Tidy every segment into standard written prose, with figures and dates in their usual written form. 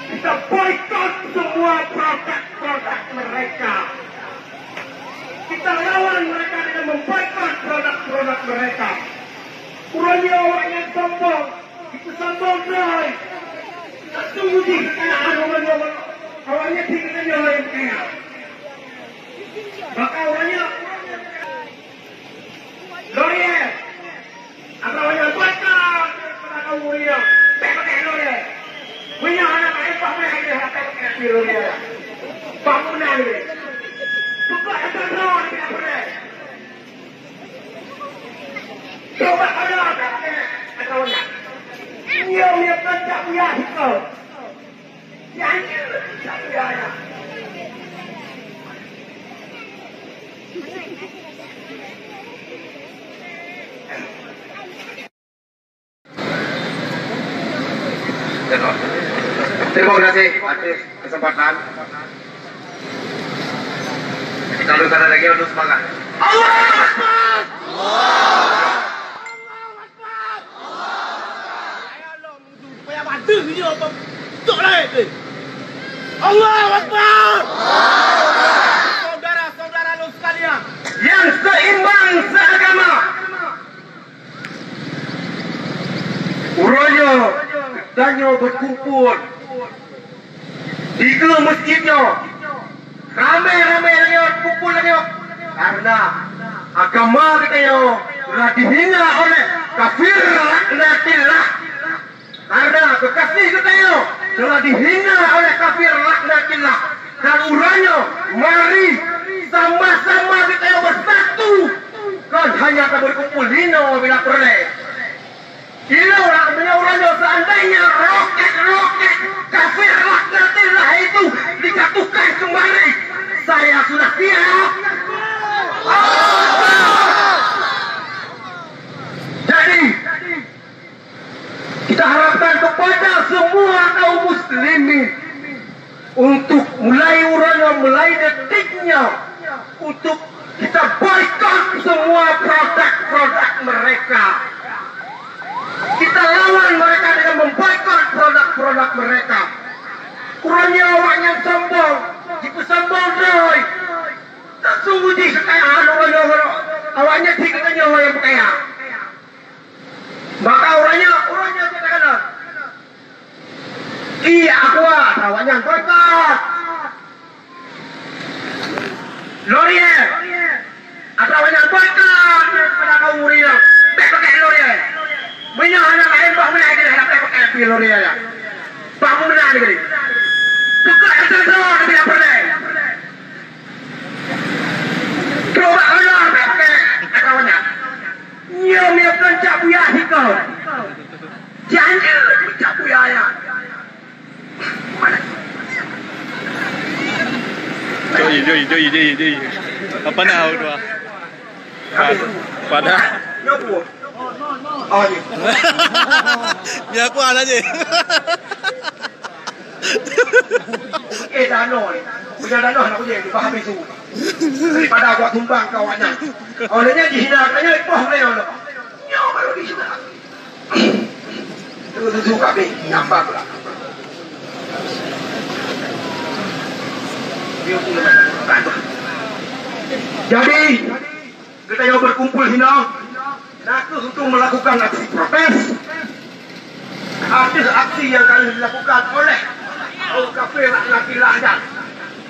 Kita boikot semua produk-produk mereka. Kita lawan mereka dengan memboikot produk-produk mereka. Kurangnya orang yang sombong, itu sombong doi. Kita tunggu di kekayaan awalnya tinggalnya orang yang kaya. Maka awalnya L'Oreal, apa awalnya boikot pada kaum mulia. Pakai L'Oreal. Punya anak apa mereka dia pakai L'Oreal. Bangunan ini. Buka terus tidak boleh. Coba ada katanya. Dia tak punya itu. Jangan tak punya. Terima kasih atas kesempatan. Kalau ada lagi untuk semangat. Allah Akbar. Allah Akbar. Supaya bantu dia apa? Tok lain. Allah Akbar. Saudara-saudara lu sekalian Yang seimbang seagama. Uranya danyo berkumpul di masjidnya. Ramai-ramai lagi kumpul lagi karena agama kita yo telah dihina oleh kafir laknatillah. Karena kekasih kita yo telah dihina oleh kafir laknatillah. Dan uranya mari sama-sama kita yo bersatu. Kan hanya kita berkumpul dino bila perlu. Gila orangnya seandainya roket kafir laknatillah itu dijatuhkan kembali, saya sudah siap. Jadi kita harapkan kepada semua kaum muslimin untuk mulai detiknya untuk kita boikot semua produk-produk mereka. Kita lawan mereka dengan memboikot produk-produk mereka. Kurangnya orang yang sombong, itu sombong doi. Tak sungguh di kekayaan orang awalnya tinggalnya orang yang kaya. Maka orangnya katakan, iya aku awalnya boikot. L'Oreal, atau awalnya boikot pada kaum mulia. Pakai L'Oreal. Punya anak lain bangun lagi dah pakai L'Oreal ya. Bangun lagi ni. Buka terus tidak boleh. Coba ada pakai kawannya. Nyium pencak buaya hikau. Janji pencak buaya. Joi. Apa nak awak dua? Pada. Nyobu. Oh ni. Biar aku aja. Danau ni. Punya danau nak punya di Bahami tu. Daripada aku tumbang kawannya. Olehnya dihina katanya poh dia orang. Nyo baru dihina. Tu suka be nampak pula. Jadi kita yang berkumpul hina nakut untuk melakukan aksi protes. Aksi yang kali dilakukan oleh kafir laknatillah.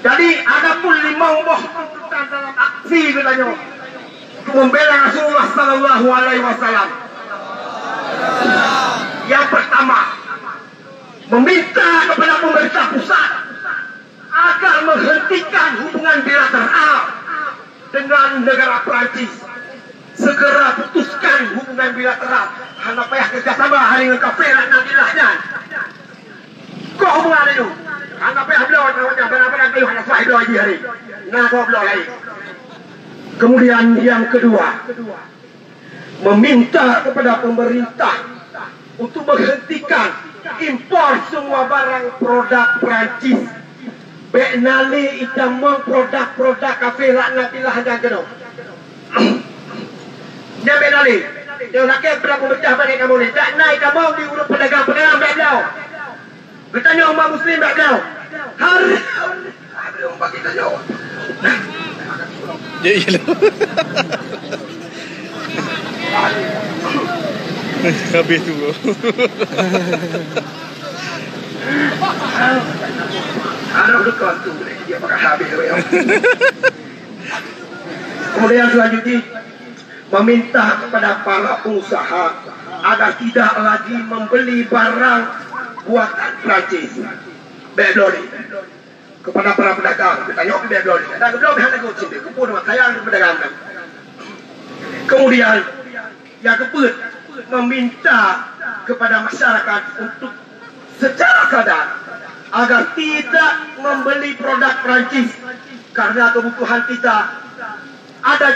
Jadi ada pun 5 buah tuntutan dalam aksi katanya untuk membela Rasulullah Sallallahu Alaihi Wasallam. Yang pertama, meminta kepada pemerintah pusat agar menghentikan hubungan bilateral dengan negara Perancis. Segera putuskan hubungan bilateral. Karena payah kerjasama dengan kafir laknatillahnya. Kau hubungan itu? Karena payah beliau benar-benar kayu hanya sahih lagi hari. Nah kau beliau lagi. Kemudian yang kedua, meminta kepada pemerintah untuk menghentikan impor semua barang produk Perancis. Beknali idamang produk-produk kafir laknatillah dan jenuh. Dia beknali. Dia nak berapa pemerintah bagi kamu ni. Tak naik kamu di urut pedagang-pedagang beliau. Bertanya umat muslim tak tahu. Hari orang bagi kita jawab. Ya iya lah. Habis tu bro. Ada dekat tu dia pakai habis tu. Kemudian selanjutnya meminta kepada para pengusaha agar tidak lagi membeli barang buatan Prancis. Bedori kepada para pedagang, kita nyok bedori. Dan kedua pihak negosiasi sini, kupun dengan saya yang berdagang. Kemudian yang kedua meminta kepada masyarakat untuk secara sadar agar tidak membeli produk Prancis karena kebutuhan kita ada